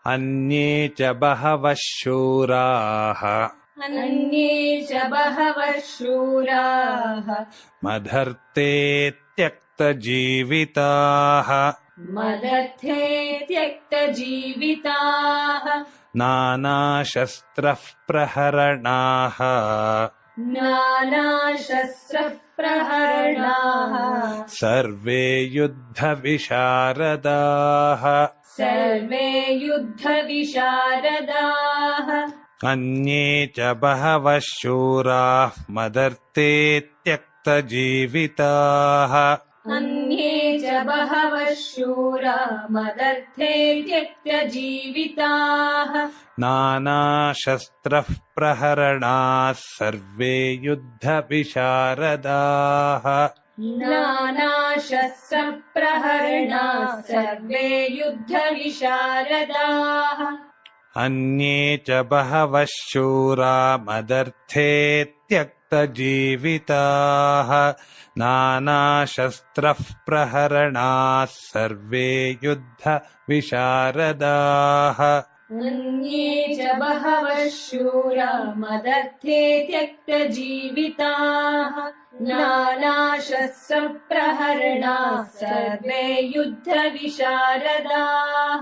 अन्ये च बहवः शूराः मदर्थे त्यक्तजीविताः नानाशस्त्रः प्रहरणाः सर्वे युद्धविशारदाः अन्ये च बहवः शूराः मदर्थे त्यक्तजीविताः नानाशस्त्रः प्रहरणाः सर्वे युद्धविशारदाः अन्ये च बहवः शूरा मदर्थे त्यक्तजीविताः नानाशस्त्रः प्रहरणाः सर्वे युद्धविशारदाः अन्ये च बहवः शूरा मदर्थे त्यक्तजीविताः नानाशस्त्रप्रहरणाः सर्वे युद्धविशारदाः